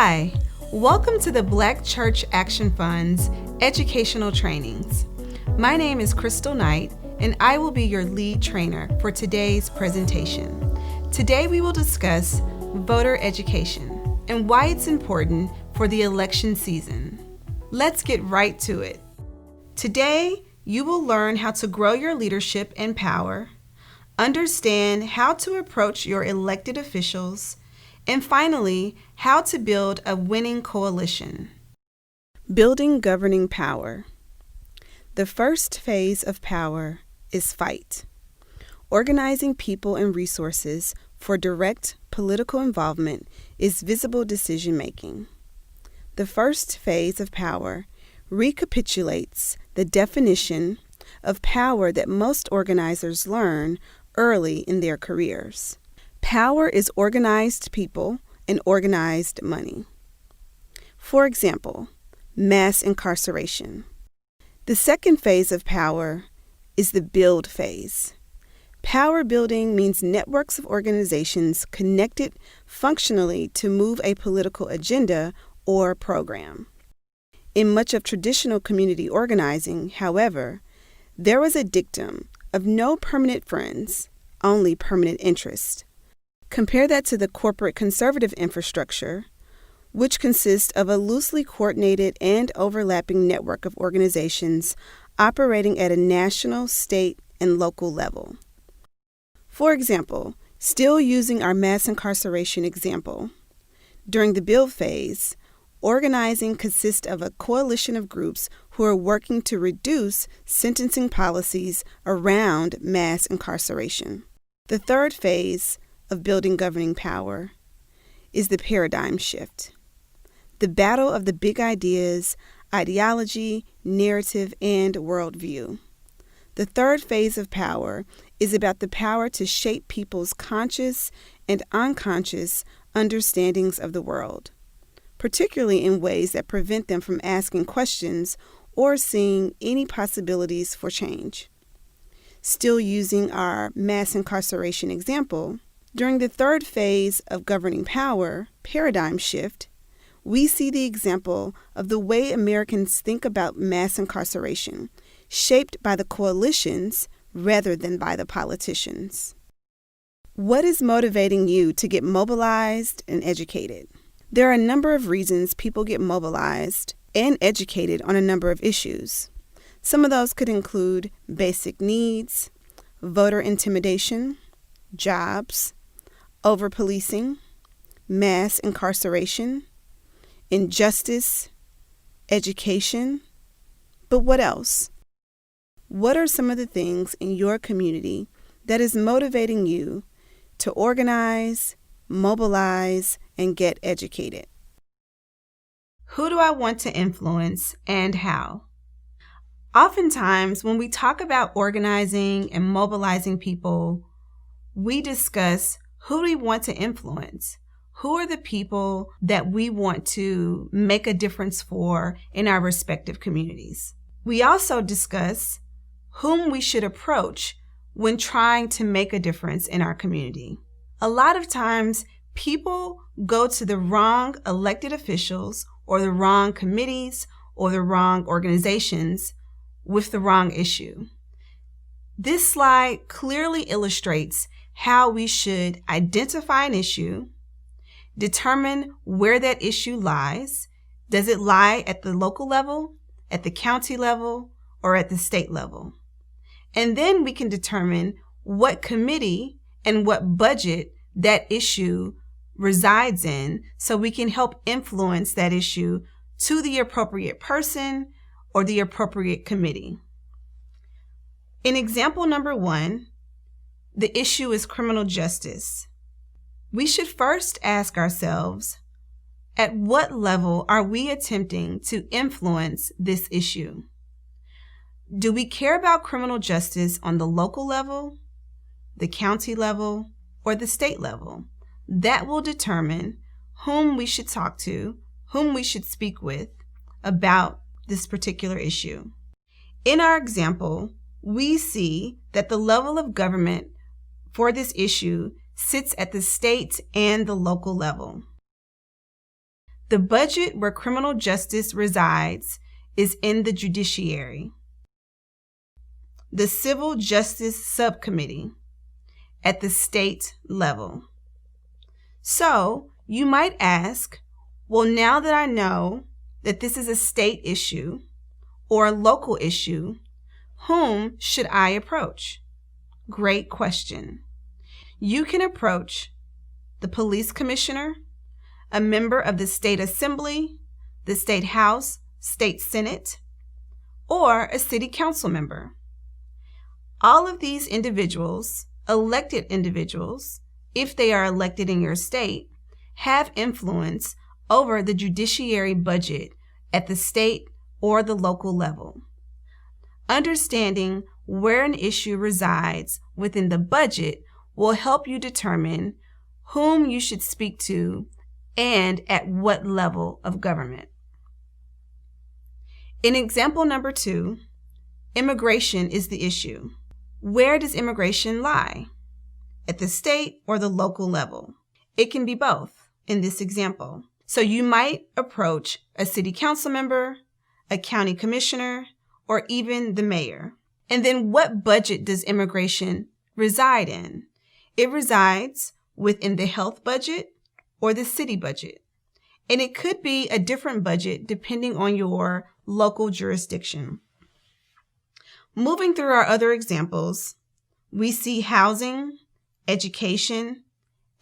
Hi, welcome to the Black Church Action Fund's educational trainings. My name is Crystal Knight, and I will be your lead trainer for today's presentation. Today we will discuss voter education and why it's important for the election season. Let's get right to it. Today, you will learn how to grow your leadership and power, understand how to approach your elected officials, and finally, how to build a winning coalition. Building governing power. The first phase of power is fight. Organizing people and resources for direct political involvement is visible decision-making. The first phase of power recapitulates the definition of power that most organizers learn early in their careers. Power is organized people and organized money. For example, mass incarceration. The second phase of power is the build phase. Power building means networks of organizations connected functionally to move a political agenda or program. In much of traditional community organizing, however, there was a dictum of no permanent friends, only permanent interest. Compare that to the corporate conservative infrastructure, which consists of a loosely coordinated and overlapping network of organizations operating at a national, state, and local level. For example, still using our mass incarceration example, during the build phase, organizing consists of a coalition of groups who are working to reduce sentencing policies around mass incarceration. The third phase of building governing power is the paradigm shift. The battle of the big ideas, ideology, narrative, and worldview. The third phase of power is about the power to shape people's conscious and unconscious understandings of the world, particularly in ways that prevent them from asking questions or seeing any possibilities for change. Still using our mass incarceration example, during the third phase of governing power, paradigm shift, we see the example of the way Americans think about mass incarceration, shaped by the coalitions rather than by the politicians. What is motivating you to get mobilized and educated? There are a number of reasons people get mobilized and educated on a number of issues. Some of those could include basic needs, voter intimidation, jobs, over-policing, mass incarceration, injustice, education. But what else? What are some of the things in your community that is motivating you to organize, mobilize, and get educated? Who do I want to influence and how? Oftentimes, when we talk about organizing and mobilizing people, we discuss who do we want to influence? Who are the people that we want to make a difference for in our respective communities? We also discuss whom we should approach when trying to make a difference in our community. A lot of times, people go to the wrong elected officials or the wrong committees or the wrong organizations with the wrong issue. This slide clearly illustrates how we should identify an issue, determine where that issue lies. Does it lie at the local level, at the county level, or at the state level? And then we can determine what committee and what budget that issue resides in so we can help influence that issue to the appropriate person or the appropriate committee. In example number 1, the issue is criminal justice. We should first ask ourselves, at what level are we attempting to influence this issue? Do we care about criminal justice on the local level, the county level, or the state level? That will determine whom we should talk to, whom we should speak with about this particular issue. In our example, we see that the level of government for this issue sits at the state and the local level. The budget where criminal justice resides is in the judiciary, the Civil Justice Subcommittee at the state level. So you might ask, well, now that I know that this is a state issue or a local issue, whom should I approach? Great question. You can approach the police commissioner, a member of the state assembly, the state house, state senate, or a city council member. All of these individuals, elected individuals, if they are elected in your state, have influence over the judiciary budget at the state or the local level. Understanding where an issue resides within the budget will help you determine whom you should speak to and at what level of government. In example number 2, immigration is the issue. Where does immigration lie? At the state or the local level? It can be both in this example. So you might approach a city council member, a county commissioner, or even the mayor. And then what budget does immigration reside in? It resides within the health budget or the city budget. And it could be a different budget depending on your local jurisdiction. Moving through our other examples, we see housing, education,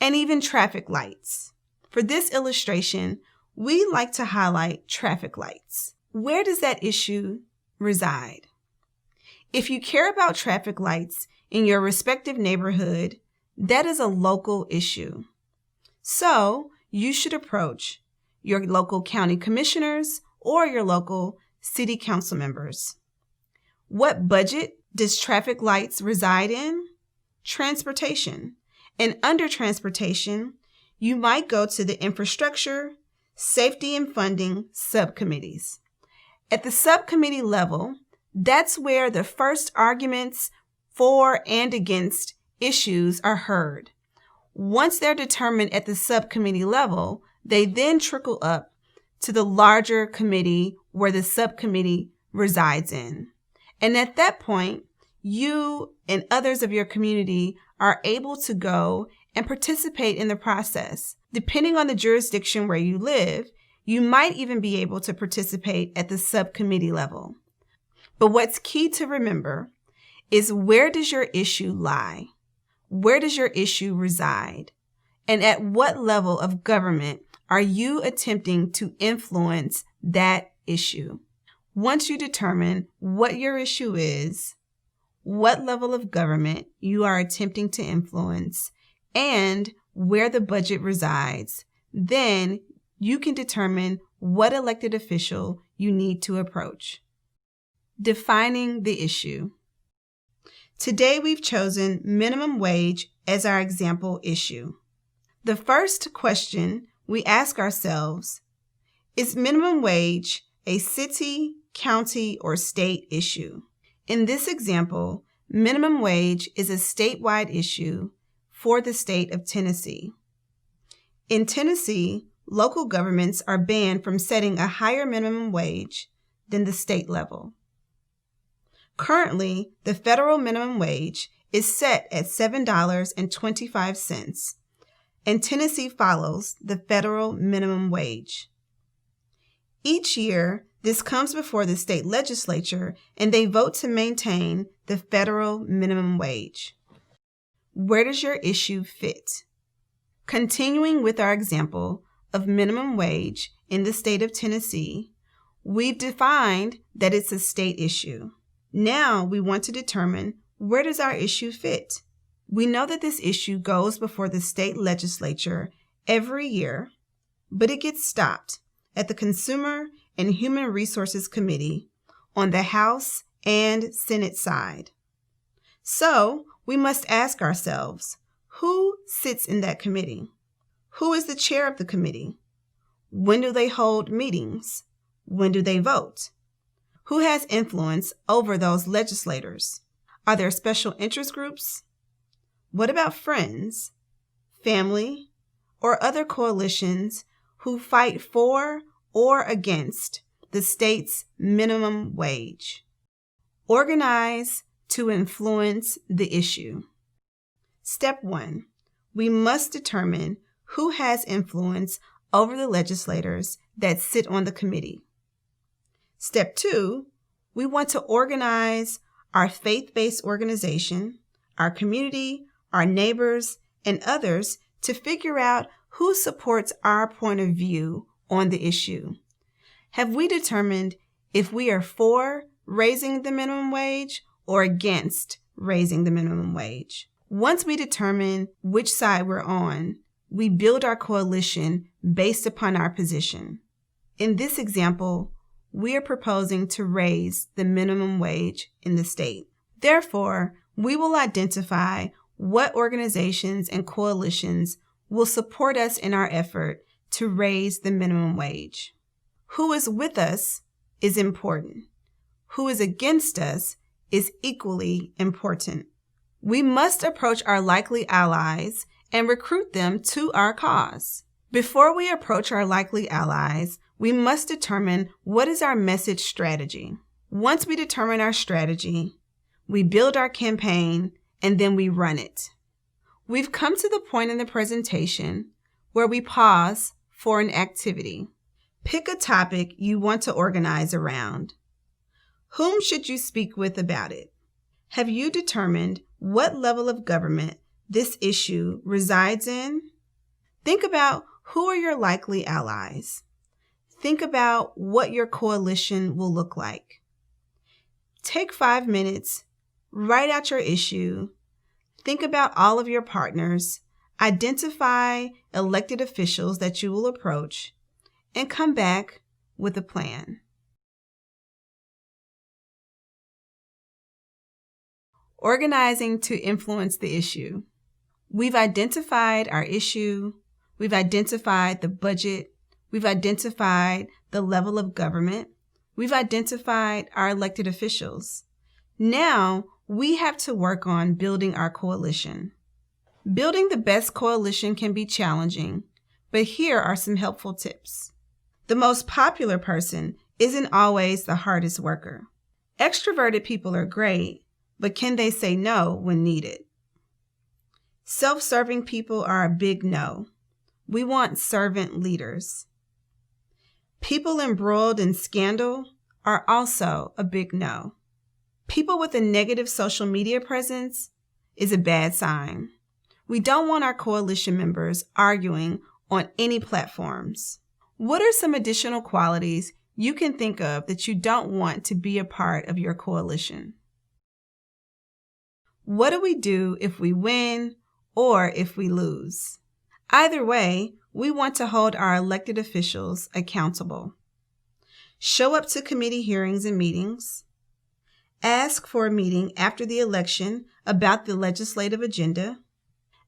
and even traffic lights. For this illustration, we like to highlight traffic lights. Where does that issue reside? If you care about traffic lights in your respective neighborhood, that is a local issue. So you should approach your local county commissioners or your local city council members. What budget does traffic lights reside in? Transportation. And under transportation, you might go to the infrastructure, safety and funding subcommittees. At the subcommittee level, that's where the first arguments for and against issues are heard. Once they're determined at the subcommittee level, they then trickle up to the larger committee where the subcommittee resides in. And at that point, you and others of your community are able to go and participate in the process. Depending on the jurisdiction where you live, you might even be able to participate at the subcommittee level. But what's key to remember is, where does your issue lie? Where does your issue reside? And at what level of government are you attempting to influence that issue? Once you determine what your issue is, what level of government you are attempting to influence, and where the budget resides, then you can determine what elected official you need to approach. Defining the issue. Today we've chosen minimum wage as our example issue. The first question we ask ourselves is, minimum wage a city, county, or state issue? In this example, minimum wage is a statewide issue for the state of Tennessee. In Tennessee, local governments are banned from setting a higher minimum wage than the state level. Currently, the federal minimum wage is set at $7.25, and Tennessee follows the federal minimum wage. Each year, this comes before the state legislature, and they vote to maintain the federal minimum wage. Where does your issue fit? Continuing with our example of minimum wage in the state of Tennessee, we've defined that it's a state issue. Now we want to determine, where does our issue fit? We know that this issue goes before the state legislature every year, but it gets stopped at the Consumer and Human Resources Committee on the House and Senate side. So we must ask ourselves, who sits in that committee? Who is the chair of the committee? When do they hold meetings? When do they vote? Who has influence over those legislators? Are there special interest groups? What about friends, family, or other coalitions who fight for or against the state's minimum wage. Organize to influence the issue. Step 1. We must determine who has influence over the legislators that sit on the committee. Step 2. We want to organize our faith-based organization, our community, our neighbors, and others to figure out who supports our point of view on the issue. Have we determined if we are for raising the minimum wage or against raising the minimum wage? Once we determine which side we're on, we build our coalition based upon our position. In this example, we are proposing to raise the minimum wage in the state. Therefore, we will identify what organizations and coalitions will support us in our effort to raise the minimum wage. Who is with us is important. Who is against us is equally important. We must approach our likely allies and recruit them to our cause. Before we approach our likely allies, we must determine what is our message strategy. Once we determine our strategy, we build our campaign and then we run it. We've come to the point in the presentation where we pause for an activity. Pick a topic you want to organize around. Whom should you speak with about it? Have you determined what level of government this issue resides in? Think about who are your likely allies. Think about what your coalition will look like. Take 5 minutes, write out your issue, think about all of your partners, identify elected officials that you will approach, and come back with a plan. Organizing to influence the issue. We've identified our issue. We've identified the budget. We've identified the level of government. We've identified our elected officials. Now we have to work on building our coalition. Building the best coalition can be challenging, but here are some helpful tips. The most popular person isn't always the hardest worker. Extroverted people are great, but can they say no when needed? Self-serving people are a big no. We want servant leaders. People embroiled in scandal are also a big no. People with a negative social media presence is a bad sign. We don't want our coalition members arguing on any platforms. What are some additional qualities you can think of that you don't want to be a part of your coalition? What do we do if we win or if we lose? Either way, we want to hold our elected officials accountable. Show up to committee hearings and meetings. Ask for a meeting after the election about the legislative agenda.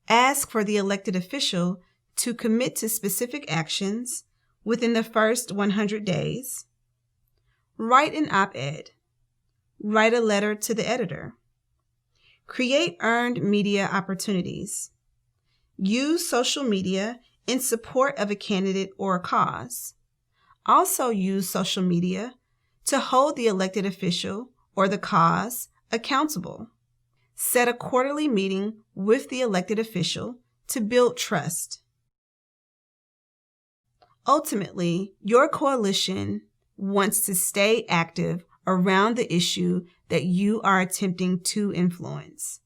Ask for the elected official to commit to specific actions within the first 100 days. Write an op-ed. Write a letter to the editor. Create earned media opportunities. Use social media in support of a candidate or a cause. Also use social media to hold the elected official or the cause accountable. Set a quarterly meeting with the elected official to build trust. Ultimately, your coalition wants to stay active around the issue that you are attempting to influence.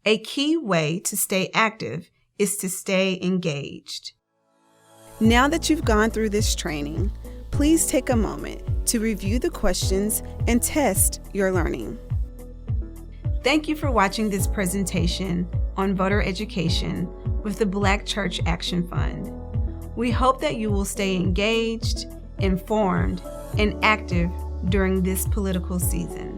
A key way to stay active is to stay engaged. Now that you've gone through this training, please take a moment to review the questions and test your learning. Thank you for watching this presentation on voter education with the Black Church Action Fund. We hope that you will stay engaged, informed, and active during this political season.